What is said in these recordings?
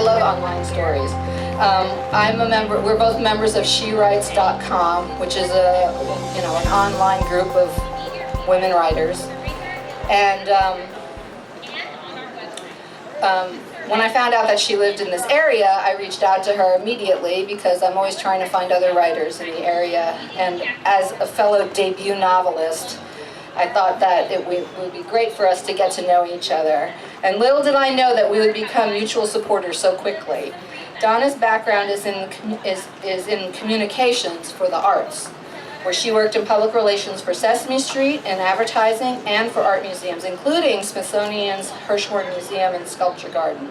love online stories. I'm a member. We're both members of SheWrites.com, which is an online group of women writers. And when I found out that she lived in this area, I reached out to her immediately because I'm always trying to find other writers in the area. And as a fellow debut novelist, I thought that it would be great for us to get to know each other. And little did I know that we would become mutual supporters so quickly. Donna's background is in communications for the arts, where she worked in public relations for Sesame Street and advertising and for art museums, including Smithsonian's Hirshhorn Museum and Sculpture Garden.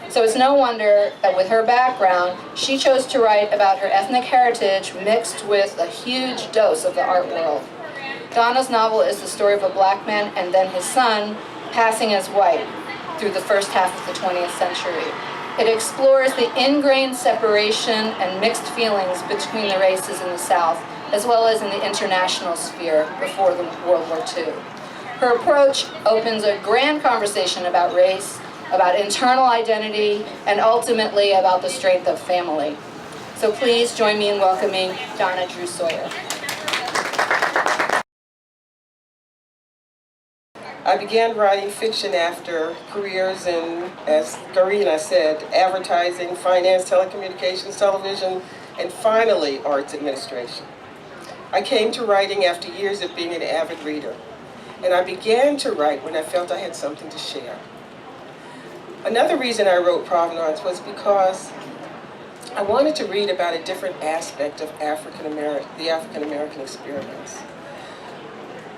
So it's no wonder that with her background, she chose to write about her ethnic heritage mixed with a huge dose of the art world. Donna's novel is the story of a black man and then his son passing as white through the first half of the 20th century. It explores the ingrained separation and mixed feelings between the races in the South, as well as in the international sphere before the World War II. Her approach opens a grand conversation about race, about internal identity, and ultimately about the strength of family. So please join me in welcoming Donna Drew Sawyer. I began writing fiction after careers in, as Garine said, advertising, finance, telecommunications, television, and finally arts administration. I came to writing after years of being an avid reader, and I began to write when I felt I had something to share. Another reason I wrote Provenance was because I wanted to read about a different aspect of the African-American experience.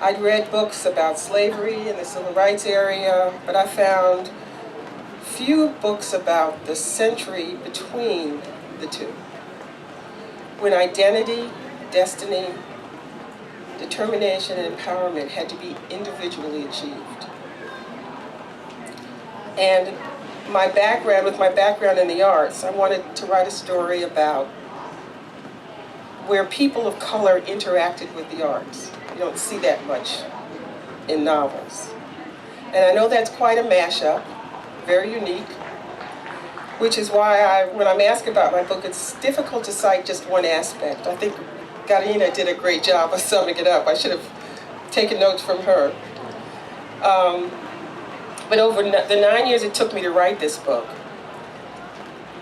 I'd read books about slavery in the civil rights area, but I found few books about the century between the two, when identity, destiny, determination, and empowerment had to be individually achieved. And with my background in the arts, I wanted to write a story about where people of color interacted with the arts. You don't see that much in novels. And I know that's quite a mashup, very unique, which is why when I'm asked about my book, it's difficult to cite just one aspect. I think Garine did a great job of summing it up. I should have taken notes from her. But over the 9 years it took me to write this book,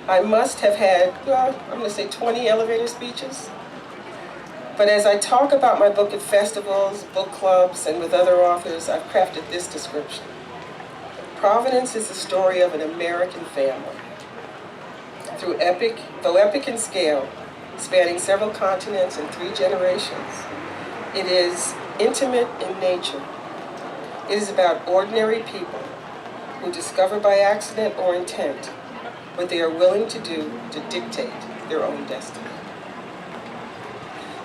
I must have had, well, I'm going to say 20 elevator speeches. But as I talk about my book at festivals, book clubs, and with other authors, I've crafted this description. Provenance is the story of an American family. Though epic in scale, spanning several continents and 3 generations, it is intimate in nature. It is about ordinary people who discover by accident or intent what they are willing to do to dictate their own destiny.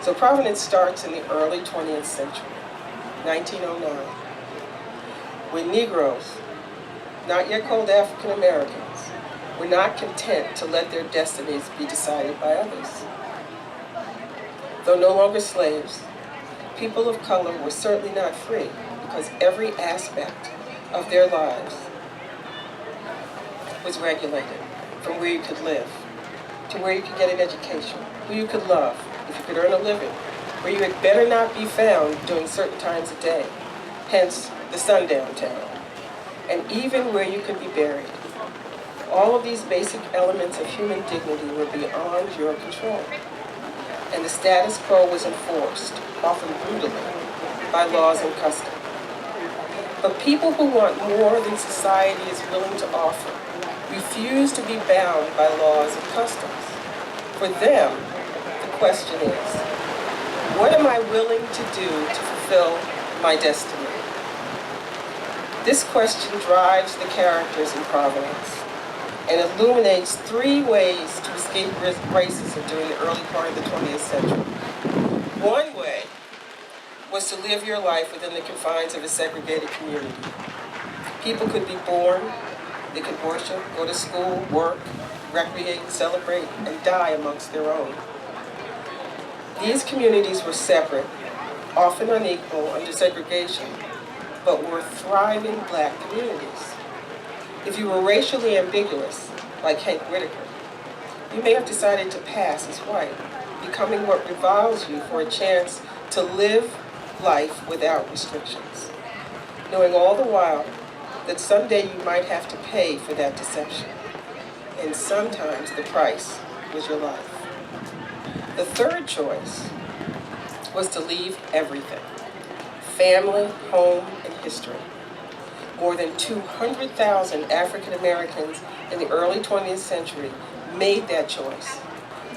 So Provenance starts in the early 20th century, 1909, when Negroes, not yet called African Americans, were not content to let their destinies be decided by others. Though no longer slaves, people of color were certainly not free because every aspect of their lives was regulated, from where you could live, to where you could get an education, who you could love, if you could earn a living, where you had better not be found during certain times of day, hence the sundown town, and even where you could be buried. All of these basic elements of human dignity were beyond your control, and the status quo was enforced, often brutally, by laws and custom. But people who want more than society is willing to offer refuse to be bound by laws and customs. For them, the question is, what am I willing to do to fulfill my destiny? This question drives the characters in Provenance and illuminates 3 ways to escape racism during the early part of the 20th century. One way was to live your life within the confines of a segregated community. People could be born, they could worship, go to school, work, recreate, celebrate, and die amongst their own. These communities were separate, often unequal under segregation, but were thriving black communities. If you were racially ambiguous, like Hank Whitaker. You may have decided to pass as white, becoming what reviles you for a chance to live life without restrictions, knowing all the while that someday you might have to pay for that deception. And sometimes the price was your life. The third choice was to leave everything: family, home, and history. More than 200,000 African Americans in the early 20th century made that choice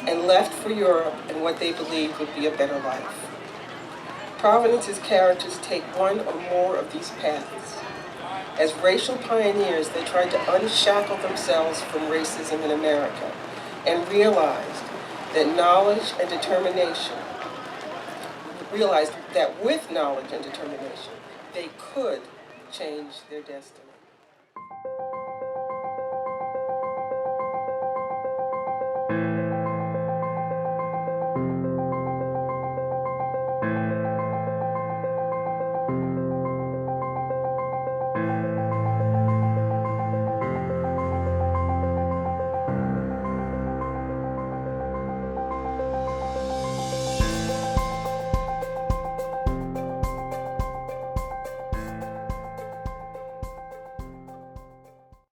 and left for Europe and what they believed would be a better life. Provenance's characters take one or more of these paths. As racial pioneers, they tried to unshackle themselves from racism in America and realized that with knowledge and determination, they could change their destiny.